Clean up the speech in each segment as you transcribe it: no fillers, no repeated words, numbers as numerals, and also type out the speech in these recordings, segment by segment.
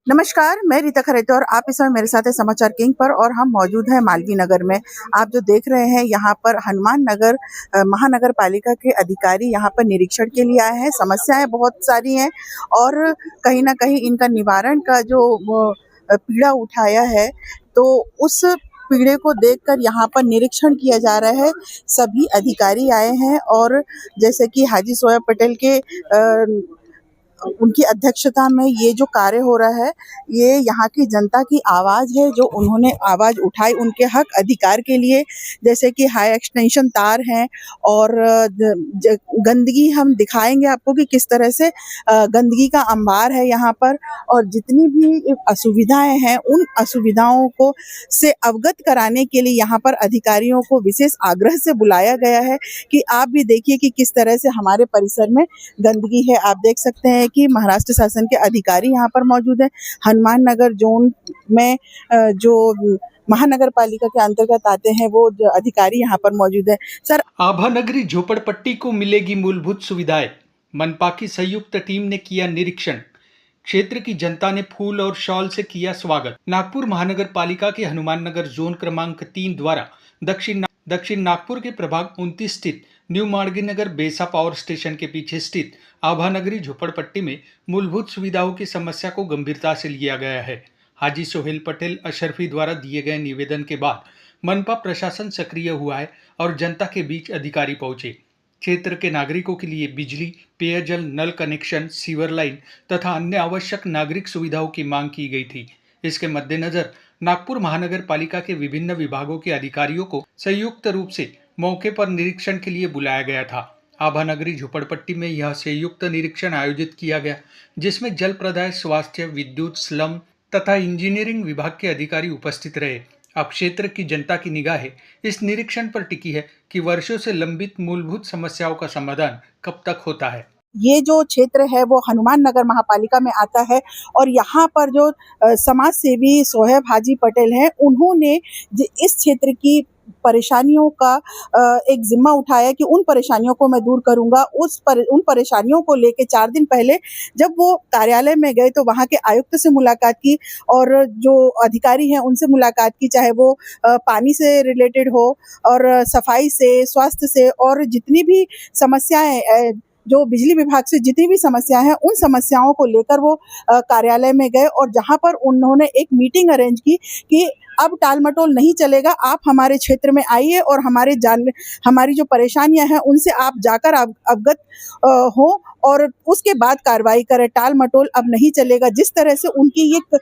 नमस्कार, मैं रीता खरेते और आप इस समय मेरे साथ हैं समाचार किंग पर और हम मौजूद हैं मालवीय नगर में। आप जो देख रहे हैं यहाँ पर हनुमान नगर महानगर पालिका के अधिकारी यहाँ पर निरीक्षण के लिए आए हैं। समस्याएं बहुत सारी हैं और कहीं न कहीं इनका निवारण का जो पीड़ा उठाया है, तो उस पीड़े को देखकर यहाँ पर निरीक्षण किया जा रहा है। सभी अधिकारी आए हैं और जैसे कि हाजी सोहेब पटेल के उनकी अध्यक्षता में ये जो कार्य हो रहा है, ये यहाँ की जनता की आवाज़ है, जो उन्होंने आवाज़ उठाई उनके हक अधिकार के लिए। जैसे कि हाई एक्सटेंशन तार हैं और गंदगी हम दिखाएंगे आपको कि किस तरह से गंदगी का अंबार है यहाँ पर, और जितनी भी असुविधाएं हैं उन असुविधाओं को से अवगत कराने के लिए यहाँ पर अधिकारियों को विशेष आग्रह से बुलाया गया है कि आप भी देखिए कि किस तरह से हमारे परिसर में गंदगी है। आप देख सकते हैं कि महाराष्ट्र शासन के अधिकारी यहाँ पर मौजूद हैं। हनुमान नगर जोन में जो महानगर पालिका के अंतर्गत आते हैं वो अधिकारी यहाँ पर मौजूद है। सर, आभा नगरी झोपड़पट्टी को मिलेगी मूलभूत सुविधाएं। मनपा की संयुक्त टीम ने किया निरीक्षण। क्षेत्र की जनता ने फूल और शॉल से किया स्वागत। नागपुर महानगर पालिका के हनुमान नगर जोन क्रमांक 3 द्वारा दक्षिण नागपुर के प्रभाग 29 स्थित न्यू माड़गीनगर बेसा पावर स्टेशन के पीछे स्थित आभा नगरी झोपड़पट्टी में मूलभूत सुविधाओं की समस्या को गंभीरता से लिया गया है। हाजी सोहेल पटेल अशरफी द्वारा दिए गए निवेदन के बाद मनपा प्रशासन सक्रिय हुआ है और जनता के बीच अधिकारी पहुंचे। क्षेत्र के नागरिकों के लिए बिजली, पेयजल, नल कनेक्शन, सीवर लाइन तथा अन्य आवश्यक नागरिक सुविधाओं की मांग की गई थी। इसके मद्देनजर नागपुर महानगर पालिका के विभिन्न विभागों के अधिकारियों को संयुक्त रूप से मौके पर निरीक्षण के लिए बुलाया गया था। आभा नगरी झोपड़पट्टी में यह संयुक्त निरीक्षण आयोजित किया गया, जिसमें जल प्रदाय, स्वास्थ्य, विद्युत, स्लम तथा इंजीनियरिंग विभाग के अधिकारी उपस्थित रहे। अब क्षेत्र की जनता की निगाहें इस निरीक्षण पर टिकी है कि वर्षों से लंबित मूलभूत समस्याओं का समाधान कब तक होता है। ये जो क्षेत्र है वो हनुमान नगर महापालिका में आता है और यहाँ पर जो समाज सेवी सोहेब हाजी पटेल हैं, उन्होंने इस क्षेत्र की परेशानियों का एक जिम्मा उठाया कि उन परेशानियों को मैं दूर करूंगा। उन परेशानियों को लेके 4 दिन पहले जब वो कार्यालय में गए तो वहाँ के आयुक्त से मुलाकात की और जो अधिकारी हैं उनसे मुलाकात की, चाहे वो पानी से रिलेटेड हो और सफाई से, स्वास्थ्य से, और जितनी भी समस्याएं जो बिजली विभाग से जितनी भी समस्या है उन समस्याओं को लेकर वो कार्यालय में गए और जहां पर उन्होंने एक मीटिंग अरेंज की कि अब टाल मटोल नहीं चलेगा, आप हमारे क्षेत्र में आइए और हमारी जो परेशानियां हैं उनसे आप जाकर अवगत हो और उसके बाद कार्रवाई करें। टाल मटोल अब नहीं चलेगा। जिस तरह से उनकी एक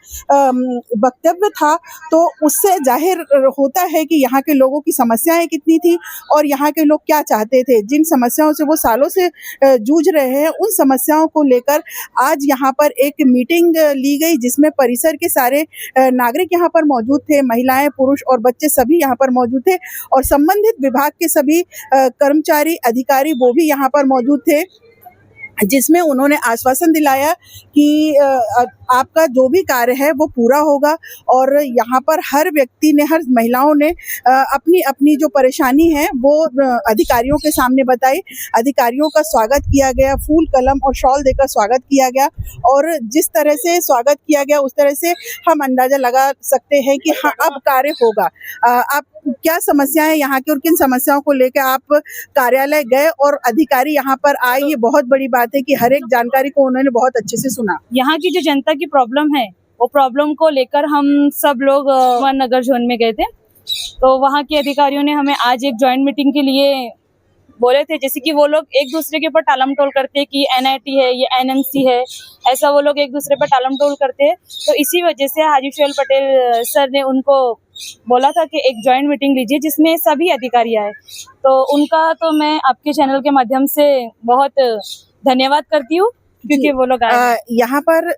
वक्तव्य था, तो उससे जाहिर होता है कि यहाँ के लोगों की समस्याएं कितनी थी और यहाँ के लोग क्या चाहते थे। जिन समस्याओं से वो सालों से जूझ रहे हैं, उन समस्याओं को लेकर आज यहाँ पर एक मीटिंग ली गई, जिसमें परिसर के सारे नागरिक यहाँ पर मौजूद थे। महिलाएं, पुरुष और बच्चे सभी यहाँ पर मौजूद थे और संबंधित विभाग के सभी कर्मचारी, अधिकारी वो भी यहाँ पर मौजूद थे, जिसमें उन्होंने आश्वासन दिलाया कि आपका जो भी कार्य है वो पूरा होगा। और यहाँ पर हर व्यक्ति ने, हर महिलाओं ने अपनी अपनी जो परेशानी है वो अधिकारियों के सामने बताई। अधिकारियों का स्वागत किया गया, फूल, कलम और शॉल देकर स्वागत किया गया और जिस तरह से स्वागत किया गया उस तरह से हम अंदाजा लगा सकते हैं कि हाँ, अब कार्य होगा। आप क्या समस्याएं यहाँ की और किन समस्याओं को लेकर आप कार्यालय गए और अधिकारी यहाँ पर आए, ये बहुत बड़ी बात है कि हर एक जानकारी को उन्होंने बहुत अच्छे से सुना। यहाँ की जो जनता की प्रॉब्लम है वो प्रॉब्लम को लेकर हम सब लोग नगर जोन में गए थे, तो वहाँ के अधिकारियों ने हमें आज एक ज्वाइंट मीटिंग के लिए बोले थे। जैसे कि वो लोग एक दूसरे के ऊपर टालम टोल करते हैं कि एनआईटी है, ये एनएमसी है, ऐसा वो लोग एक दूसरे पर टालम टोल करते हैं। तो इसी वजह से हाजी सोहेल पटेल सर ने उनको बोला था कि एक ज्वाइंट मीटिंग लीजिए जिसमें सभी अधिकारी आए। तो उनका तो मैं आपके चैनल के माध्यम से बहुत धन्यवाद करती हूँ क्योंकि वो लोग आए। यहाँ पर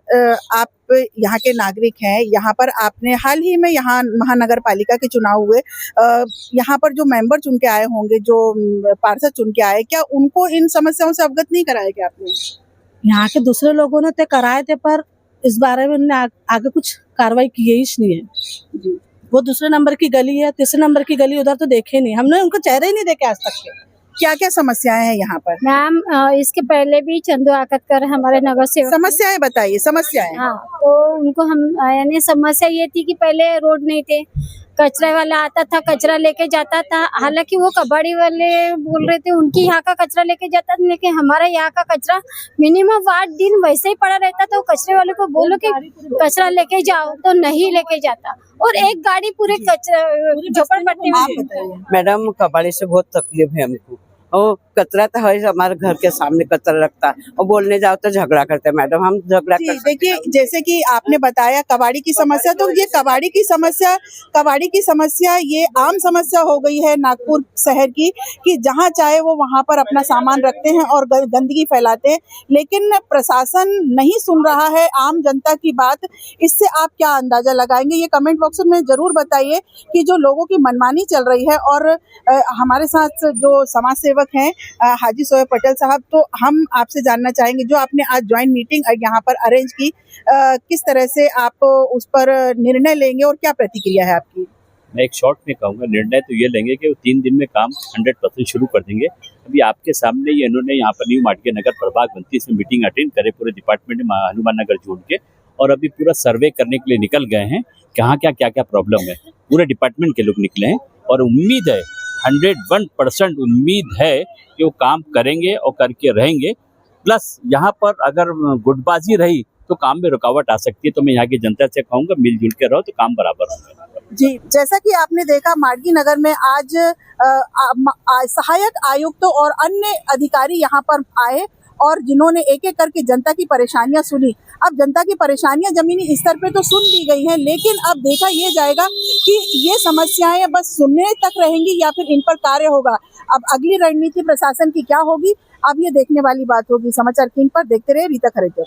आप यहाँ के नागरिक हैं, यहाँ पर आपने हाल ही में यहाँ महानगर पालिका के चुनाव हुए, यहाँ पर जो मेंबर चुन के आए होंगे, जो पार्षद चुन के आए, क्या उनको इन समस्याओं से अवगत नहीं कराया क्या आपने? यहाँ के दूसरे लोगों ने तो कराए थे, पर इस बारे में उन्होंने आगे कुछ कार्रवाई की ही नहीं है जी। वो दूसरे नंबर की गली है, तीसरे नंबर की गली उधर तो देखे नहीं, हमने उनको चेहरे ही नहीं देखे आज तक के। क्या क्या समस्याएं हैं यहाँ पर? मैम इसके पहले भी चंदू आकतकर हमारे नगर सेवक समस्याएं बताइए, समस्याएं। हाँ, तो उनको हम यानी समस्या ये थी कि पहले रोड नहीं थे, कचरा वाला आता था, कचरा लेके जाता था। हालांकि वो कबाड़ी वाले बोल रहे थे उनकी यहाँ का कचरा लेके जाता था, लेकिन हमारा यहाँ का कचरा मिनिमम 8 दिन वैसे ही पड़ा रहता था। कचरे वाले को बोलो कि कचरा लेके जाओ तो नहीं लेके जाता, और एक गाड़ी पूरे कचरा झोपड़पट्टी आप में। बताइए। मैडम कबाड़ी से बहुत तकलीफ है हमको, और कचरा तो है हमारे घर के सामने कचरा रखता है, और बोलने जाओ तो झगड़ा करते हैं। मैडम हम झगड़ा जी, कर देखिए जैसे कि आपने बताया कबाड़ी की समस्या, तो ये कबाड़ी की समस्या ये आम समस्या हो गई है नागपुर शहर की, कि जहां चाहे वो वहां पर अपना सामान रखते हैं और गंदगी फैलाते हैं, लेकिन प्रशासन नहीं सुन रहा है आम जनता की बात। इससे आप क्या अंदाजा लगाएंगे, ये कमेंट बॉक्स में जरूर बताइए कि जो लोगों की मनमानी चल रही है। और हमारे साथ जो समाज सेवक हैं हाजी सोहेब पटेल साहब, तो हम आपसे जानना चाहेंगे जो आपने आज ज्वाइंट मीटिंग यहाँ पर अरेंज की, किस तरह से आप उस पर निर्णय लेंगे और क्या प्रतिक्रिया है आपकी? मैं एक शॉर्ट में कहूँगा, निर्णय तो ये लेंगे कि वो 3 दिन में काम 100% शुरू कर देंगे। अभी आपके सामने ही इन्होंने यहाँ पर न्यू माटिया नगर प्रभाग 29 में मीटिंग अटेंड करे पूरे डिपार्टमेंट में हनुमान नगर जोन के, और अभी पूरा सर्वे करने के लिए निकल गए हैं कहाँ क्या प्रॉब्लम है। पूरे डिपार्टमेंट के लोग निकले हैं, और उम्मीद है 101% उम्मीद है कि वो काम करेंगे और करके रहेंगे। प्लस यहाँ पर अगर गुटबाजी रही तो काम में रुकावट आ सकती है, तो मैं यहाँ की जनता से कहूँगा मिलजुल के रहो तो काम बराबर होगा। जी, जैसा कि आपने देखा माडगी नगर में आज सहायक आयुक्त और अन्य अधिकारी यहाँ पर आए और जिन्होंने एक एक करके जनता की परेशानियां सुनी। अब जनता की परेशानियां जमीनी स्तर पे तो सुन ली गई हैं, लेकिन अब देखा ये जाएगा कि ये समस्याएं बस सुनने तक रहेंगी या फिर इन पर कार्य होगा। अब अगली रणनीति प्रशासन की क्या होगी, अब ये देखने वाली बात होगी। समाचार किंग पर देखते रहे रीता खरेटे।